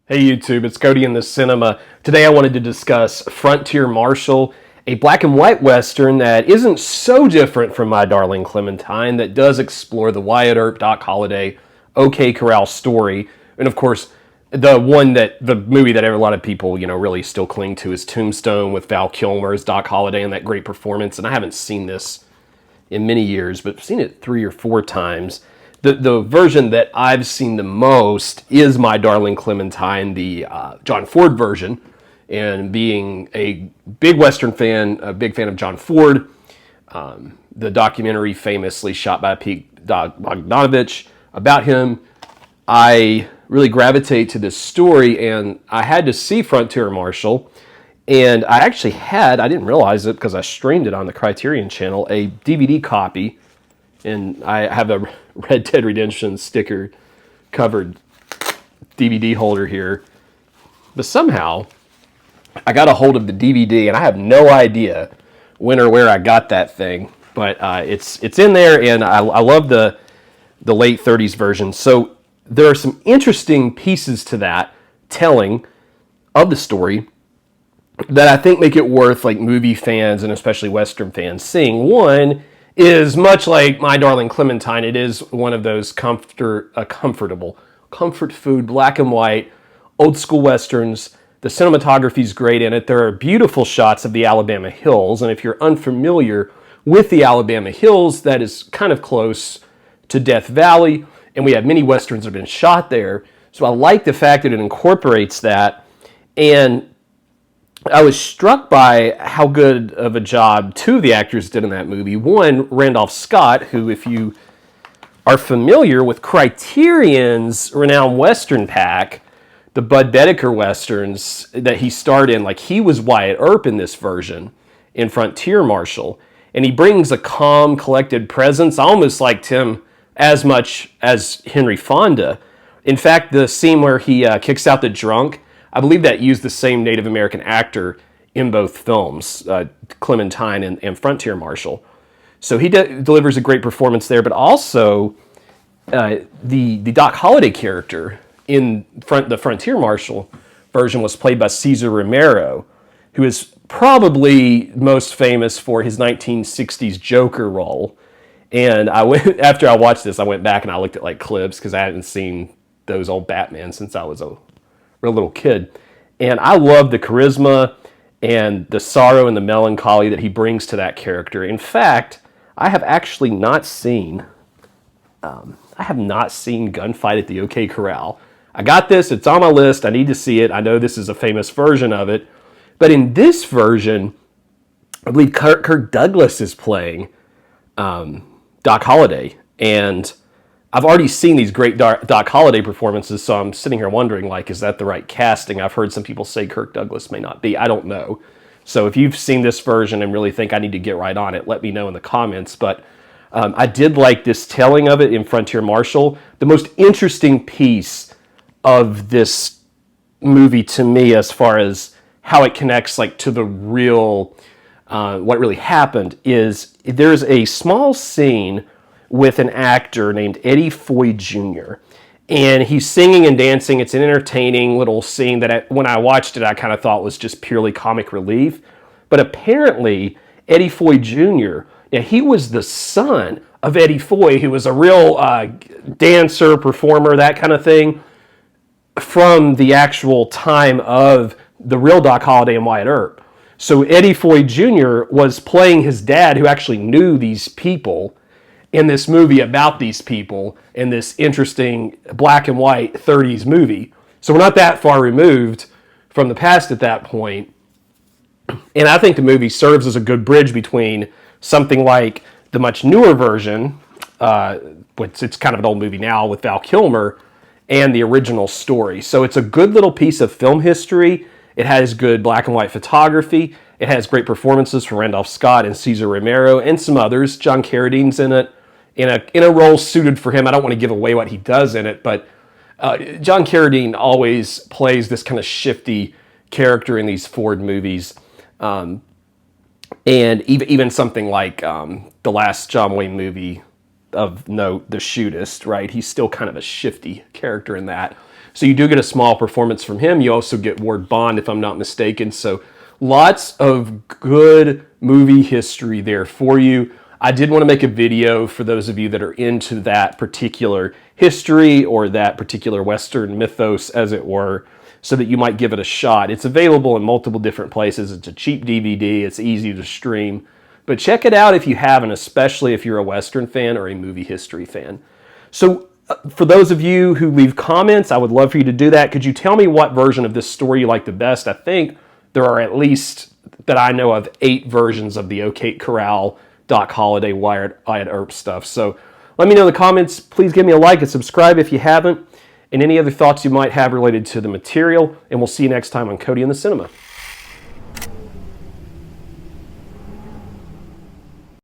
Hey YouTube, it's Cody in the Cinema. Today I wanted to discuss Frontier Marshal, a black and white Western that isn't so different from My Darling Clementine, that does explore the Wyatt Earp, Doc Holliday, OK Corral story. And of course, the movie that a lot of people, really still cling to is Tombstone with Val Kilmer as Doc Holliday and that great performance. And I haven't seen this in many years, but I've seen it 3 or 4 times. The version that I've seen the most is My Darling Clementine, the John Ford version. And being a big Western fan, a big fan of John Ford, the documentary famously shot by Pete Bogdanovich about him, I really gravitate to this story, and I had to see Frontier Marshal. And I didn't realize it because I streamed it on the Criterion channel, a DVD copy. And I have a Red Dead Redemption sticker covered DVD holder here. But somehow, I got a hold of the DVD, and I have no idea when or where I got that thing. But it's in there, and I love the late 30s version. So there are some interesting pieces to that telling of the story that I think make it worth movie fans and especially Western fans seeing. One is much like My Darling Clementine. It is one of those comfortable comfort food, black and white, old school Westerns. The cinematography is great in it. There are beautiful shots of the Alabama Hills, and if you're unfamiliar with the Alabama Hills, that is kind of close to Death Valley, and we have many Westerns that have been shot there. So I like the fact that it incorporates that, and I was struck by how good of a job two of the actors did in that movie. One, Randolph Scott, who, if you are familiar with Criterion's renowned Western pack, the Bud Bedecker Westerns that he starred in, he was Wyatt Earp in this version, in Frontier Marshal. And he brings a calm, collected presence. I almost liked him as much as Henry Fonda. In fact, the scene where he kicks out the drunk, I believe that used the same Native American actor in both films, Clementine and Frontier Marshal. So he delivers a great performance there, but also the Doc Holliday character in the Frontier Marshal version was played by Cesar Romero, who is probably most famous for his 1960s Joker role. And after I watched this, I went back and I looked at clips because I hadn't seen those old Batman since I was a real little kid. And I love the charisma and the sorrow and the melancholy that he brings to that character. In fact, I have not seen Gunfight at the OK Corral. I got this, it's on my list, I need to see it. I know this is a famous version of it. But in this version, I believe Kirk Douglas is playing Doc Holliday. And I've already seen these great Doc Holliday performances, so I'm sitting here wondering, is that the right casting? I've heard some people say Kirk Douglas may not be. I don't know. So if you've seen this version and really think I need to get right on it, let me know in the comments. But I did like this telling of it in Frontier Marshal. The most interesting piece of this movie to me, as far as how it connects to the real, what really happened, is there's a small scene with an actor named Eddie Foy Jr. And he's singing and dancing. It's an entertaining little scene that when I watched it, I kind of thought was just purely comic relief. But apparently, Eddie Foy Jr., he was the son of Eddie Foy, who was a real dancer, performer, that kind of thing, from the actual time of the real Doc Holliday and Wyatt Earp. So Eddie Foy Jr. was playing his dad, who actually knew these people, in this movie about these people in this interesting black and white 30s movie. So we're not that far removed from the past at that point. And I think the movie serves as a good bridge between something like the much newer version, which it's kind of an old movie now with Val Kilmer, and the original story. So it's a good little piece of film history. It has good black and white photography. It has great performances from Randolph Scott and Cesar Romero and some others. John Carradine's in it, in a role suited for him. I don't want to give away what he does in it, but John Carradine always plays this kind of shifty character in these Ford movies. And even something like the last John Wayne movie of note, The Shootist, right? He's still kind of a shifty character in that. So you do get a small performance from him. You also get Ward Bond, if I'm not mistaken. So lots of good movie history there for you. I did want to make a video for those of you that are into that particular history or that particular Western mythos, as it were, so that you might give it a shot. It's available in multiple different places. It's a cheap DVD. It's easy to stream. But check it out if you haven't, especially if you're a Western fan or a movie history fan. So for those of you who leave comments, I would love for you to do that. Could you tell me what version of this story you like the best? I think there are at least, that I know of, 8 versions of the OK Corral Holliday Wyatt Earp stuff. So let me know in the comments. Please give me a like and subscribe if you haven't, and any other thoughts you might have related to the material. And we'll see you next time on Cody in the Cinema.